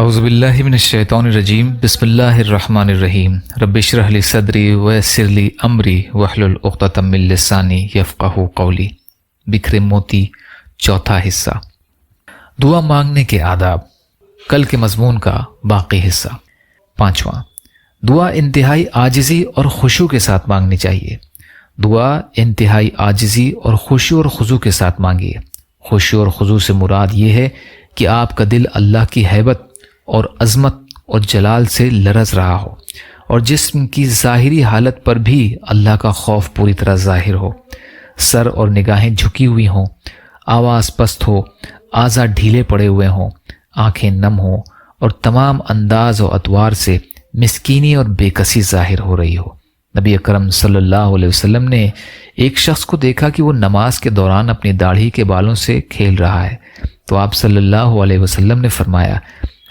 اعوذ باللہ من الشیطان الرجیم بسم اللہ الرحمن الرحیم رب اشرح لی صدری ویسر لی امری واحلل عقدۃ من لسانی یفقہوا قولی۔ بکھرے موتی، چوتھا حصہ، دعا مانگنے کے آداب، کل کے مضمون کا باقی حصہ۔ پانچواں، دعا انتہائی عاجزی اور خشوع کے ساتھ مانگنی چاہیے۔ دعا انتہائی عاجزی اور خشوع اور خضوع کے ساتھ مانگیے۔ خشوع اور خضوع سے مراد یہ ہے کہ آپ کا دل اللہ کی ہیبت اور عظمت اور جلال سے لرز رہا ہو، اور جسم کی ظاہری حالت پر بھی اللہ کا خوف پوری طرح ظاہر ہو، سر اور نگاہیں جھکی ہوئی ہوں، آواز پست ہو، اعضاء ڈھیلے پڑے ہوئے ہوں، آنکھیں نم ہوں، اور تمام انداز و اطوار سے مسکینی اور بے کسی ظاہر ہو رہی ہو۔ نبی اکرم صلی اللہ علیہ وسلم نے ایک شخص کو دیکھا کہ وہ نماز کے دوران اپنی داڑھی کے بالوں سے کھیل رہا ہے، تو آپ صلی اللہ علیہ وسلم نے فرمایا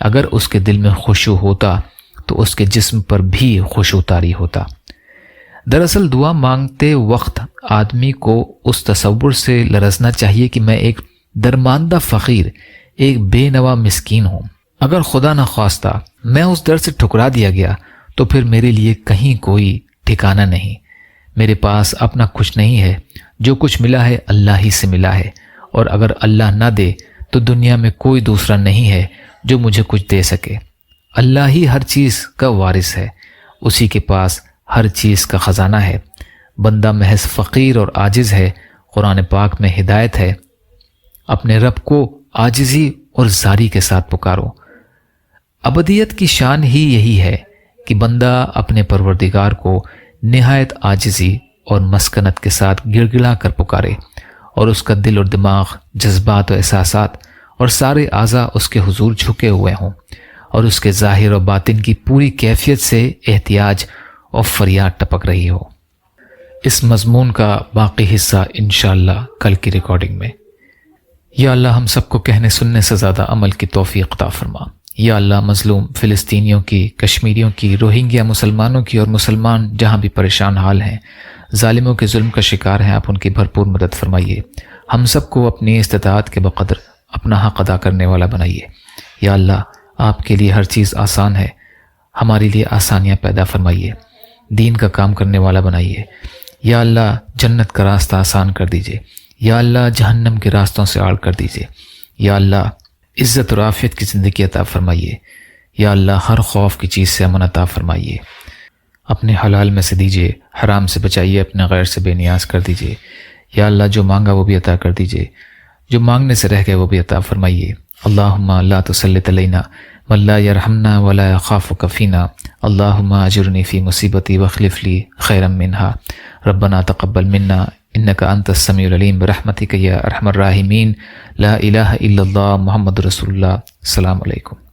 اگر اس کے دل میں خشوع ہوتا تو اس کے جسم پر بھی خشوع طاری ہوتا۔ دراصل دعا مانگتے وقت آدمی کو اس تصور سے لرزنا چاہیے کہ میں ایک درماندہ فقیر، ایک بے نوا مسکین ہوں۔ اگر خدا نخواستہ میں اس در سے ٹھکرا دیا گیا تو پھر میرے لیے کہیں کوئی ٹھکانہ نہیں، میرے پاس اپنا کچھ نہیں ہے، جو کچھ ملا ہے اللہ ہی سے ملا ہے، اور اگر اللہ نہ دے تو دنیا میں کوئی دوسرا نہیں ہے جو مجھے کچھ دے سکے۔ اللہ ہی ہر چیز کا وارث ہے، اسی کے پاس ہر چیز کا خزانہ ہے۔ بندہ محض فقیر اور عاجز ہے۔ قرآن پاک میں ہدایت ہے، اپنے رب کو عاجزی اور زاری کے ساتھ پکارو۔ ابدیت کی شان ہی یہی ہے کہ بندہ اپنے پروردگار کو نہایت عاجزی اور مسکنت کے ساتھ گڑ گڑا کر پکارے، اور اس کا دل اور دماغ، جذبات و احساسات اور سارے اعضاء اس کے حضور جھکے ہوئے ہوں، اور اس کے ظاہر و باطن کی پوری کیفیت سے احتیاج اور فریاد ٹپک رہی ہو۔ اس مضمون کا باقی حصہ انشاءاللہ کل کی ریکارڈنگ میں۔ یا اللہ ہم سب کو کہنے سننے سے زیادہ عمل کی توفیق عطا فرما۔ یا اللہ مظلوم فلسطینیوں کی، کشمیریوں کی، روہنگیا مسلمانوں کی، اور مسلمان جہاں بھی پریشان حال ہیں، ظالموں کے ظلم کا شکار ہیں، آپ ان کی بھرپور مدد فرمائیے۔ ہم سب کو اپنی استطاعت کے بقدر اپنا حق ادا کرنے والا بنائیے۔ یا اللہ آپ کے لیے ہر چیز آسان ہے، ہمارے لیے آسانیاں پیدا فرمائیے، دین کا کام کرنے والا بنائیے۔ یا اللہ جنت کا راستہ آسان کر دیجیے۔ یا اللہ جہنم کے راستوں سے آڑ کر دیجیے۔ یا اللہ عزت اور عافیت کی زندگی عطا فرمائیے۔ یا اللہ ہر خوف کی چیز سے امن عطا فرمائیے۔ اپنے حلال میں سے دیجیے، حرام سے بچائیے، اپنے غیر سے بے نیاز کر دیجیے۔ یا اللہ جو مانگا وہ بھی عطا کر دیجیے، جو مانگنے سے رہ گئے وہ بھی عطا فرمائیے۔ اللہم لا تسلط علینا من لا یرحمنا ولا یخافک فینا، اللہم اجرنی فی مصیبتی واخلف لی خیرا منہا، ربنا تقبل منا انک انت السمیع العلیم برحمتک یا ارحم الراحمین، لا الہ الا اللہ محمد رسول اللہ۔ السلام علیکم۔